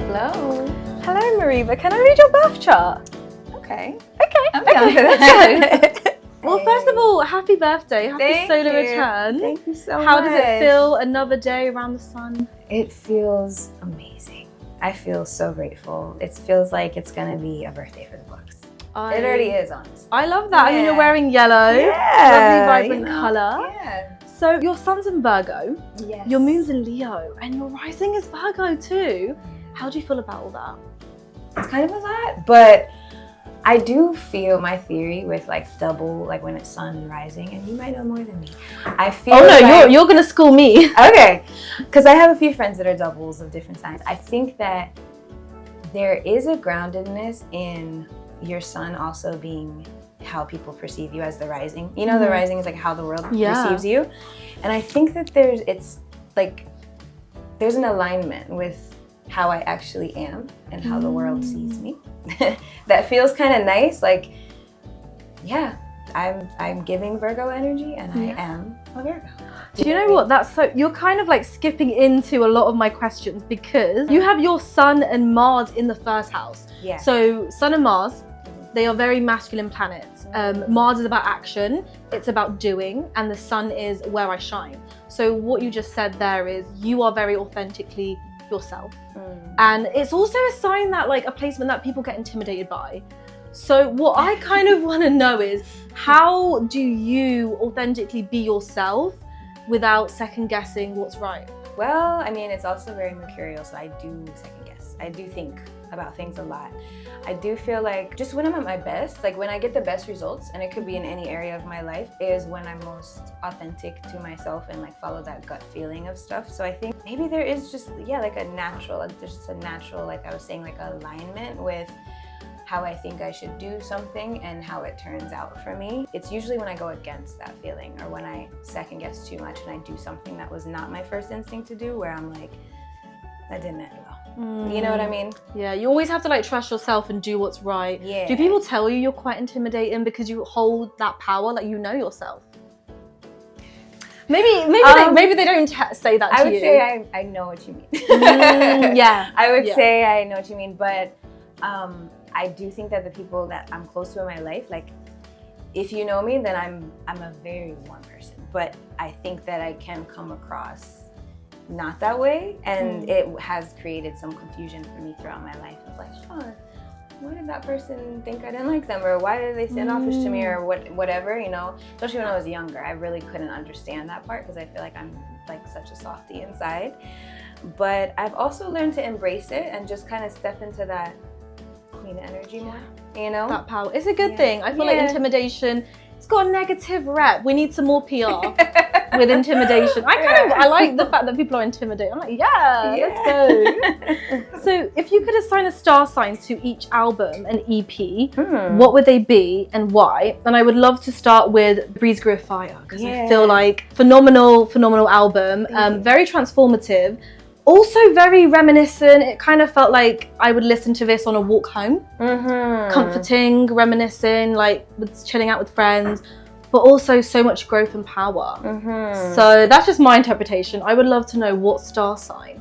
Hello. Hello, Mereba. Can I read your birth chart? Okay. I'm down for that. Well, first of all, happy birthday. Happy solar return. Thank you so much. How does it feel another day around the sun? It feels amazing. I feel so grateful. It feels like it's going to be a birthday for the books. It already is, honestly. I love that. I mean, you're wearing yellow. Yeah. Lovely, vibrant colour. Yeah. So your sun's in Virgo. Yes. Your moon's in Leo. And your rising is Virgo too. How do you feel about all that? It's kind of a lot, but I do feel my theory with like double, like when it's sun rising, and you might know more than me. I feel you're gonna school me. Okay, because I have a few friends that are doubles of different signs. I think that there is a groundedness in your sun also being how people perceive you as the rising. You know, the rising is like how the world perceives you. And I think that there's an alignment with how I actually am and how the world sees me. That feels kind of nice. Like, yeah, I'm giving Virgo energy, and I am a Virgo. Do you know what? That's so, you're kind of like skipping into a lot of my questions because you have your sun and Mars in the first house. Yeah. So sun and Mars, they are very masculine planets. Mars is about action, it's about doing, and the sun is where I shine. So what you just said there is you are very authentically yourself. And it's also a sign that, like, a placement that people get intimidated by. So what I kind of want to know is, how do you authentically be yourself without second guessing what's right? Well, I mean, it's also very mercurial, so I do second guess. I do think about things a lot. I do feel like just when I'm at my best, like when I get the best results, and it could be in any area of my life, is when I'm most authentic to myself and like follow that gut feeling of stuff. So I think maybe there is just, like a natural, like I was saying, like alignment with how I think I should do something and how it turns out for me. It's usually when I go against that feeling, or when I second guess too much and I do something that was not my first instinct to do, where I'm like, that didn't end well. You know what I mean? Yeah, you always have to like trust yourself and do what's right. Yeah. Do people tell you you're quite intimidating because you hold that power, like you know yourself? Maybe they don't say that to you. I would say I know what you mean. Yeah. I would say I know what you mean, but I do think that the people that I'm close to in my life, like, if you know me, then I'm a very warm person. But I think that I can come across not that way, and it has created some confusion for me throughout my life. Of like, why did that person think I didn't like them, or why did they standoffish to me, or whatever, you know? Especially when I was younger, I really couldn't understand that part because I feel like I'm like such a softie inside. But I've also learned to embrace it and just kind of step into that queen energy more, you know? That power. It's a good thing. I feel like intimidation, it's got a negative rep. We need some more PR with intimidation. I like the fact that people are intimidated. I'm like, let's go. So if you could assign a star sign to each album and EP, what would they be and why? And I would love to start with Breeze Grew a Fire, because I feel like phenomenal album, very transformative. Also very reminiscent. It kind of felt like I would listen to this on a walk home. Comforting, reminiscing, like chilling out with friends, but also so much growth and power. So that's just my interpretation. I would love to know what star sign.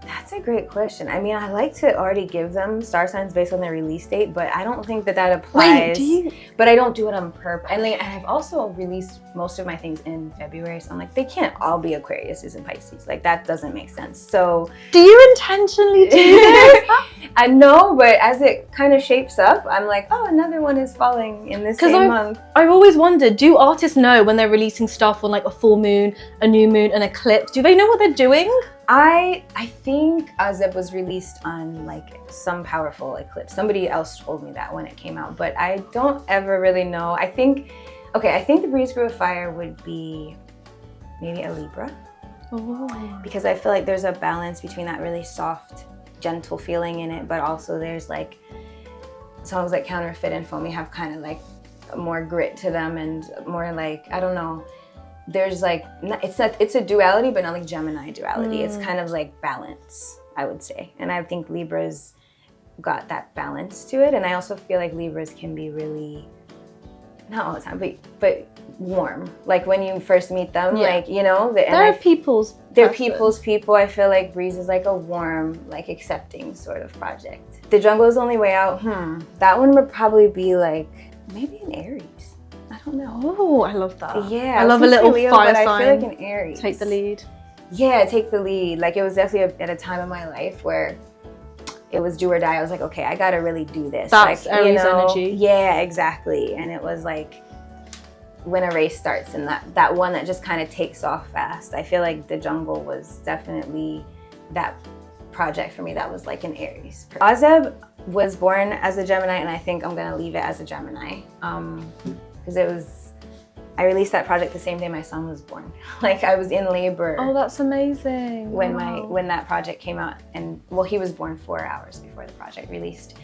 That's a great question. I mean, I like to already give them star signs based on their release date, but I don't think that applies. Wait, do you? But I don't do it on purpose. And like, I've also released most of my things in February, so I'm like, they can't all be Aquariuses and Pisces. Like, that doesn't make sense. So do you intentionally do this? I know, but as it kind of shapes up, I'm like, oh, another one is falling in this same month. I've always wondered, do artists know when they're releasing stuff on like a full moon, a new moon, an eclipse? Do they know what they're doing? I think Azeb was released on like some powerful eclipse. Somebody else told me that when it came out, but I don't ever really know. I think the Breeze Grew a Fire would be maybe a Libra. Because I feel like there's a balance between that really soft, gentle feeling in it, but also there's like songs like Counterfeit and Foamy have kind of like more grit to them and more like, I don't know. There's like, it's a duality, but not like Gemini duality. It's kind of like balance, I would say. And I think Libra's got that balance to it. And I also feel like Libras can be really not all the time, but warm. Like when you first meet them, Yeah. like, you know, They're people's people. I feel like Breeze is like a warm, like accepting sort of project. The Jungle is the Only Way Out. That one would probably be like maybe an Aries. I don't know. Oh, I love that. Yeah, I love a little Leo, fire but sign. I feel like an Aries. Take the lead. Yeah, take the lead. Like it was definitely at a time in my life where it was do or die. I was like, okay, I gotta really do this. That's like, Aries energy. Yeah, exactly. And it was like when a race starts and that one that just kind of takes off fast. I feel like The Jungle was definitely that project for me that was like an Aries. Ozeb was born as a Gemini, and I think I'm gonna leave it as a Gemini because I released that project the same day my son was born. Like I was in labor. Oh, that's amazing. When that project came out, and well, he was born 4 hours before the project released.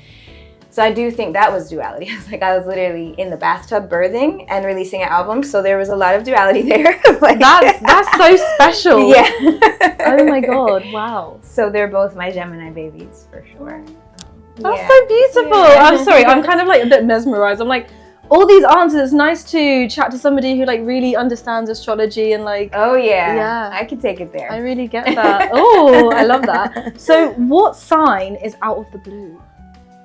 So I do think that was duality. I was literally in the bathtub birthing and releasing an album, so there was a lot of duality there. Like, that's so special. Yeah. Oh my God! Wow. So they're both my Gemini babies for sure. That's so beautiful. Yeah. I'm sorry. I'm kind of like a bit mesmerized. I'm like, all these answers. It's nice to chat to somebody who like really understands astrology and like. Oh yeah. Yeah. I could take it there. I really get that. Oh, I love that. So, what sign is out of the blue?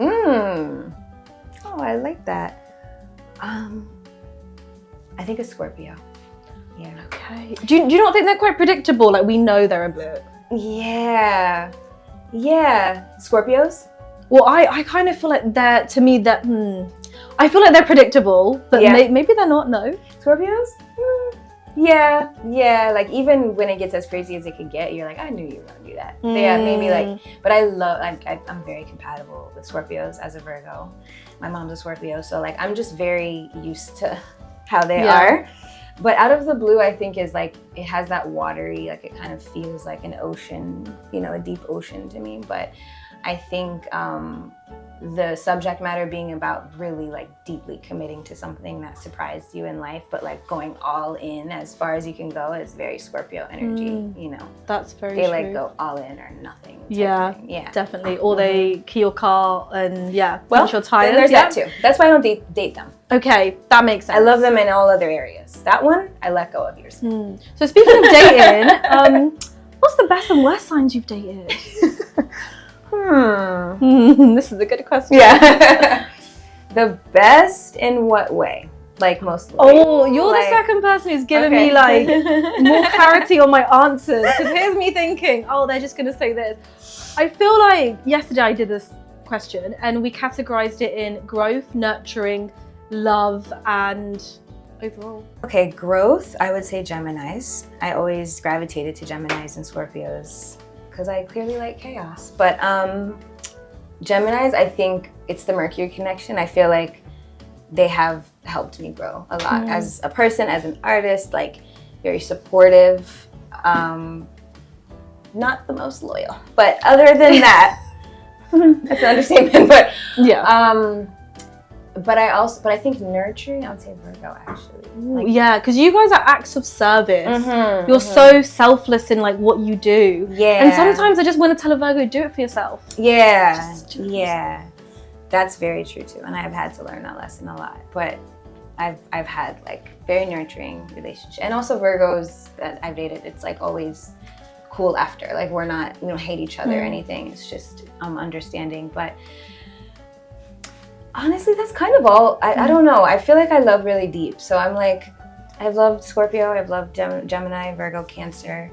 Oh, I like that. I think a Scorpio. Yeah. Okay. Do you not think they're quite predictable? Like we know they're a blue. Yeah. Yeah. Scorpios? Well, I kind of feel like they're, to me, that I feel like they're predictable, but Yeah. maybe they're not. No. Scorpios? Yeah. Like even when it gets as crazy as it could get, you're like, I knew you were gonna do that. Yeah, maybe like. But I love. I'm very compatible with Scorpios as a Virgo. My mom's a Scorpio, so like I'm just very used to how they are. But out of the blue, I think is like it has that watery, like it kind of feels like an ocean, a deep ocean to me. But I think the subject matter being about really like deeply committing to something that surprised you in life, but like going all in as far as you can go is very Scorpio energy. That's very they true. like go all in or nothing. Yeah, definitely. Or they key your car and punch your tires. There's that too. That's why I don't date them. Okay, that makes sense. I love them in all other areas. That one, I let go of yours. So speaking of dating, what's the best and worst signs you've dated? This is a good question. Yeah. The best in what way? Like most. Oh, you're the second person who's given me like more clarity on my answers. Because here's me thinking, oh, they're just gonna say this. I feel like yesterday I did this question and we categorized it in growth, nurturing, love, and overall. Okay, growth, I would say Geminis. I always gravitated to Geminis and Scorpios because I clearly like chaos. But Geminis, I think it's the Mercury connection. I feel like they have helped me grow a lot as a person, as an artist, like very supportive, not the most loyal, but other than that, that's an understatement, but yeah. But I think nurturing, I would say Virgo actually. Like, yeah, because you guys are acts of service. You're so selfless in like what you do. Yeah. And sometimes I just want to tell a Virgo, do it for yourself. Yeah. Yeah. That's very true too. And I've had to learn that lesson a lot. But I've had like very nurturing relationships. And also Virgos that I've dated, it's like always cool after. Like we don't hate each other or anything. It's just understanding. But honestly, that's kind of all. I don't know. I feel like I love really deep. So I'm like, I've loved Scorpio, I've loved Gemini, Virgo, Cancer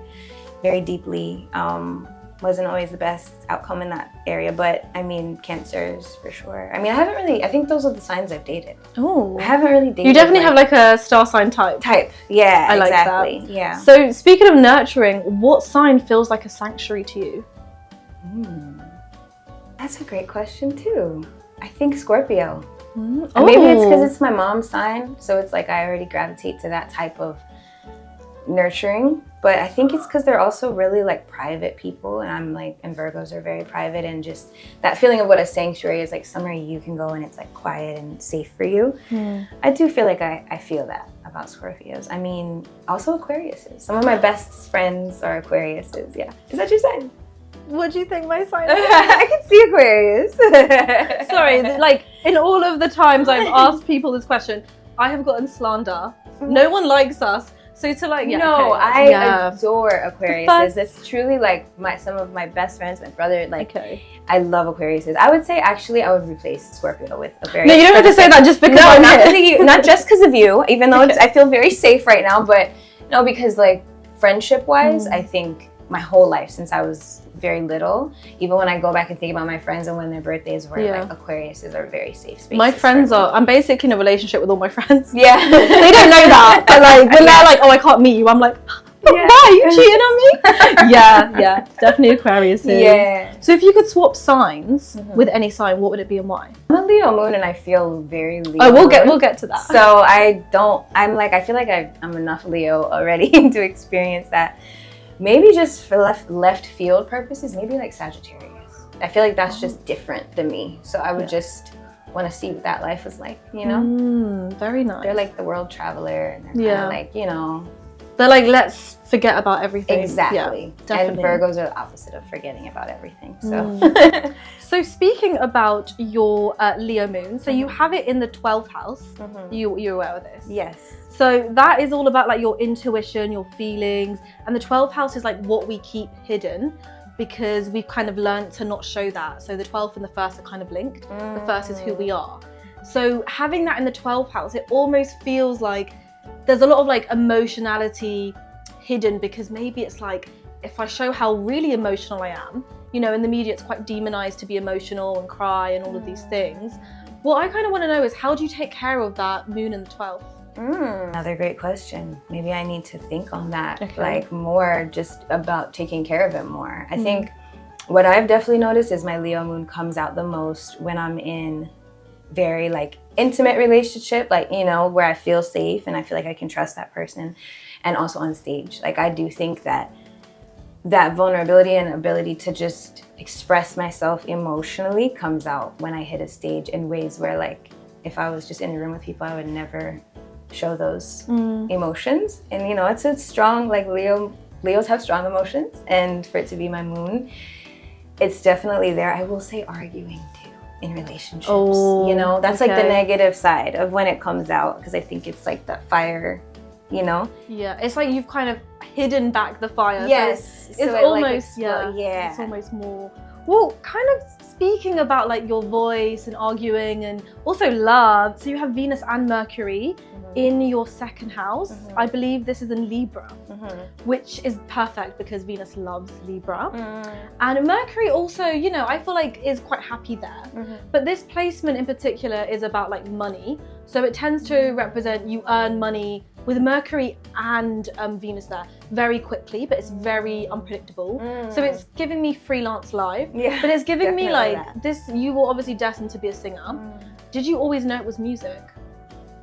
very deeply. Wasn't always the best outcome in that area, but I mean, Cancers for sure. I mean, I think those are the signs I've dated. Oh. I haven't really dated. You definitely have like a star sign type. Yeah, I like exactly. that. Yeah. So speaking of nurturing, what sign feels like a sanctuary to you? That's a great question too. I think Scorpio. Oh. Maybe it's because it's my mom's sign, so it's like I already gravitate to that type of nurturing. But I think it's because they're also really like private people, and Virgos are very private, and just that feeling of what a sanctuary is, like somewhere you can go and it's like quiet and safe for you. I do feel like I feel that about Scorpios. I mean, also Aquariuses. Some of my best friends are Aquariuses. Yeah. Is that your sign? What do you think my sign is? I can see Aquarius. Sorry, like in all of the times I've asked people this question, I have gotten slander. No one likes us. So to like, I adore Aquariuses. It's truly like some of my best friends, my brother, like I love Aquariuses. I would say actually I would replace Scorpio with Aquarius. No, you don't have to say that just because not just because of you, even though I feel very safe right now, but no, because like friendship wise, I think my whole life since I was very little, even when I go back and think about my friends and when their birthdays were, like Aquariuses are very safe spaces. My friends I'm basically in a relationship with all my friends. Yeah. They don't know that, but like when they're like, oh, I can't meet you, I'm like, why, you cheating on me? yeah, definitely Aquariuses. Yeah. So if you could swap signs with any sign, what would it be and why? I'm a Leo moon and I feel very Leo. Oh, we'll get to that. So I feel like I'm enough Leo already to experience that. Maybe just for left field purposes, maybe like Sagittarius. I feel like that's just different than me. So I would just want to see what that life was like, you know? Very nice. They're like the world traveler and they're kind of like, you know. They're like, let's forget about everything. Exactly. Yeah, and Virgos are the opposite of forgetting about everything. So, so speaking about your Leo moon, so you have it in the 12th house. You're aware of this? Yes. So that is all about like your intuition, your feelings, and the 12th house is like what we keep hidden because we've kind of learned to not show that. So the 12th and the 1st are kind of linked. The 1st is who we are. So having that in the 12th house, it almost feels like there's a lot of like emotionality hidden because maybe it's like if I show how really emotional I am, you know, in the media it's quite demonized to be emotional and cry and all of these things. What I kind of want to know is how do you take care of that moon in the 12th? Another great question. Maybe I need to think on that, like more just about taking care of it more. I think what I've definitely noticed is my Leo moon comes out the most when I'm in very like intimate relationship, like, you know, where I feel safe and I feel like I can trust that person, and also on stage. Like I do think that vulnerability and ability to just express myself emotionally comes out when I hit a stage in ways where like if I was just in a room with people, I would never show those emotions. And you know, it's a strong, like Leos have strong emotions, and for it to be my moon, it's definitely there. I will say arguing too in relationships. You know, that's like the negative side of when it comes out, because I think it's like that fire, you know? Yeah, it's like you've kind of hidden back the fire. Yes. So it's almost, it's almost more. Well, kind of speaking about like your voice and arguing and also love. So you have Venus and Mercury in your 2nd house. I believe this is in Libra, which is perfect because Venus loves Libra. And Mercury also, you know, I feel like is quite happy there. But this placement in particular is about like money. So it tends to represent you earn money with Mercury and Venus there very quickly, but it's very unpredictable. So it's giving me freelance live, but it's giving me like this, you were obviously destined to be a singer. Did you always know it was music?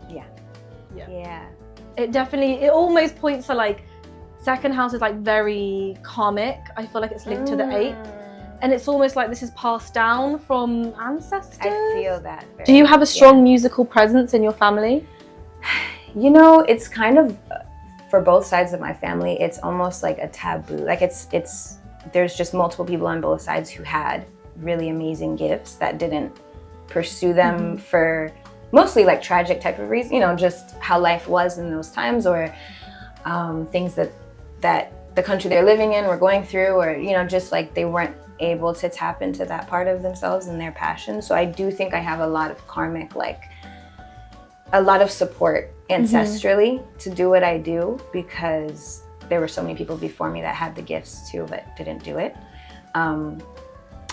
Yeah. It almost points to like 2nd house is like very karmic. I feel like it's linked to the 8th. And it's almost like this is passed down from ancestors. I feel that. Do you have a strong musical presence in your family? You know, it's kind of, for both sides of my family, it's almost like a taboo. Like there's just multiple people on both sides who had really amazing gifts that didn't pursue them for mostly like tragic type of reasons, you know, just how life was in those times, or things that the country they're living in were going through, or, you know, just like they weren't able to tap into that part of themselves and their passion. So I do think I have a lot of karmic, like a lot of support ancestrally to do what I do, because there were so many people before me that had the gifts too, but didn't do it.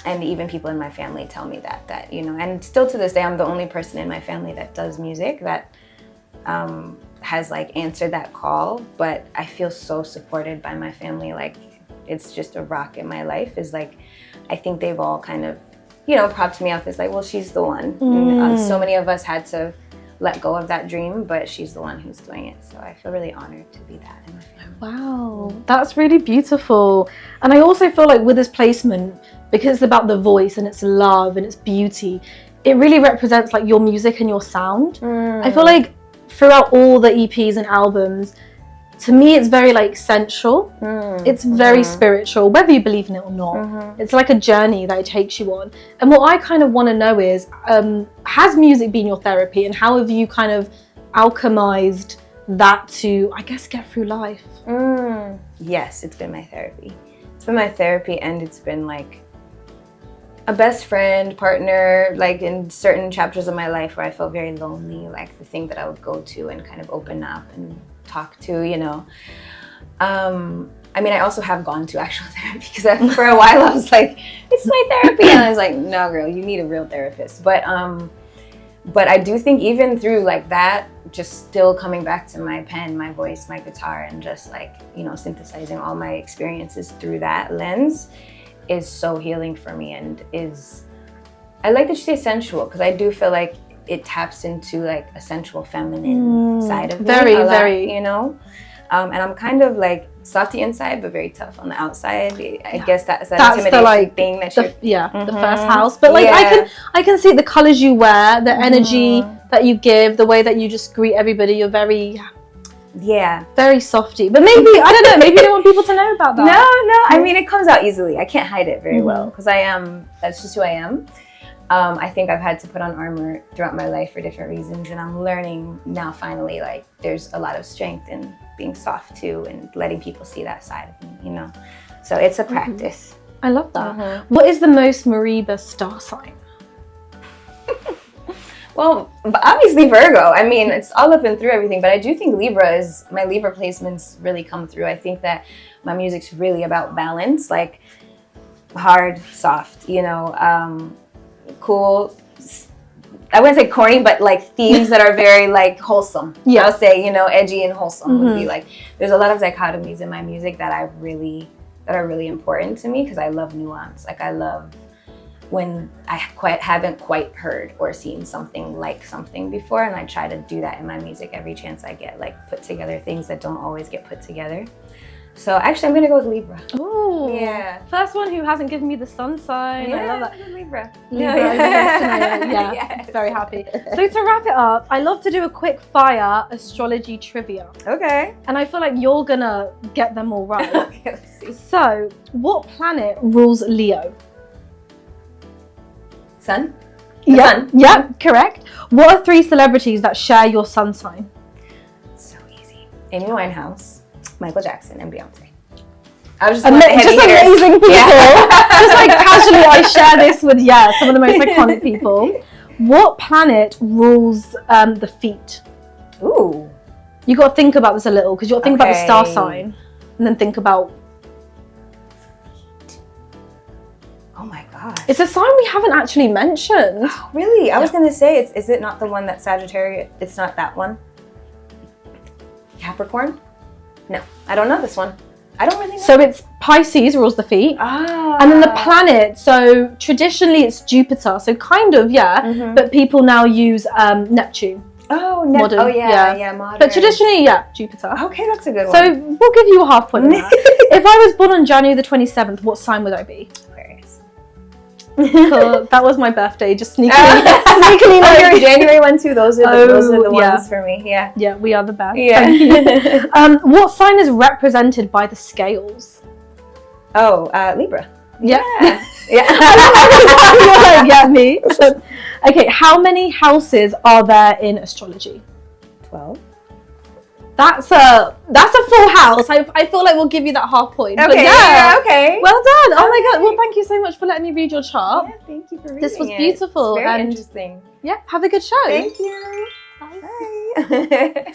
And even people in my family tell me that, you know, and still to this day, I'm the only person in my family that does music that has like answered that call. But I feel so supported by my family. Like it's just a rock in my life, is like, I think they've all kind of, you know, propped me up as like, well, she's the one. So many of us had to let go of that dream, but she's the one who's doing it. So I feel really honored to be that in my family. Wow, that's really beautiful. And I also feel like with this placement, because it's about the voice and it's love and it's beauty, it really represents like your music and your sound. I feel like throughout all the EPs and albums, to me it's very like sensual. It's very spiritual, whether you believe in it or not. It's like a journey that it takes you on. And what I kind of want to know is, has music been your therapy, and how have you kind of alchemized that to, I guess, get through life? Yes, it's been my therapy. It's been my therapy, and it's been like a best friend, partner, like in certain chapters of my life where I felt very lonely, like the thing that I would go to and kind of open up and talk to, you know. I mean, I also have gone to actual therapy because for a while I was like, it's my therapy. And I was like, no, girl, you need a real therapist. But I do think even through like that, just still coming back to my pen, my voice, my guitar, and just like, you know, synthesizing all my experiences through that lens is so healing for me, and I like that you say sensual, because I do feel like it taps into like a sensual feminine side of me very, a lot, very, you know. And I'm kind of like softy inside, but very tough on the outside. I guess that's intimidation the, like, thing that the first house. But like I can see the colors you wear, the energy that you give, the way that you just greet everybody. You're very very softy. But maybe I don't know. Maybe you don't want people to know about that. No. I mean, it comes out easily. I can't hide it very well because that's just who I am. I think I've had to put on armor throughout my life for different reasons, and I'm learning now finally, like, there's a lot of strength in being soft too and letting people see that side of me, you know. So it's a practice. I love that. What is the most Mereba star sign? Well, obviously Virgo. I mean, it's all up and through everything, but I do think my Libra placements really come through. I think that my music's really about balance, like hard, soft, you know, cool, I wouldn't say corny, but like themes that are very like wholesome. Yeah. I'll say, you know, edgy and wholesome would be like, there's a lot of dichotomies in my music that are really important to me, because I love nuance. Like I love when I haven't quite heard or seen something like something before, and I try to do that in my music every chance I get, like put together things that don't always get put together. So actually, I'm gonna go with Libra. Oh, yeah. First one who hasn't given me the sun sign. Yeah, I love that. Libra. Yeah. Yes. Very happy. So to wrap it up, I love to do a quick fire astrology trivia. Okay. And I feel like you're gonna get them all right. Okay, let's see. So, what planet rules Leo? Sun? Sun. Yeah, correct. What are 3 celebrities that share your sun sign? So easy. Amy Winehouse, Michael Jackson, and Beyonce. I was just amazing people. Just like casually, I share this with some of the most iconic people. What planet rules the feet? Ooh. You got to think about this a little, because you got to think about the star sign, and then think about. Oh my god. It's a sign we haven't actually mentioned. Oh, really? I was gonna say, is it not the one that Sagittarius? It's not that one. Capricorn? No, I don't know this one. I don't really know. So it's Pisces rules the feet. And then the planet, so traditionally it's Jupiter, so kind of, but people now use Neptune. Oh, modern. Oh, yeah, modern. But traditionally, Jupiter. Okay, that's a good one. So we'll give you a half point on that. If I was born on January the 27th, what sign would I be? Aquarius. Cool. That was my birthday, just sneakily. Your January one too. Those are the ones for me. Yeah. Yeah, we are the best. Yeah. Thank you. What sign is represented by the scales? Oh, Libra. Yeah. Yeah. Yeah, me. Okay, how many houses are there in astrology? 12. That's a full house. I feel like we'll give you that half point. Okay. But Okay. Well done. Oh my god. Well, thank you so much for letting me read your chart. Yeah, thank you for reading This was beautiful. It's very and interesting. Yeah, have a good show. Thank you. Bye. Bye.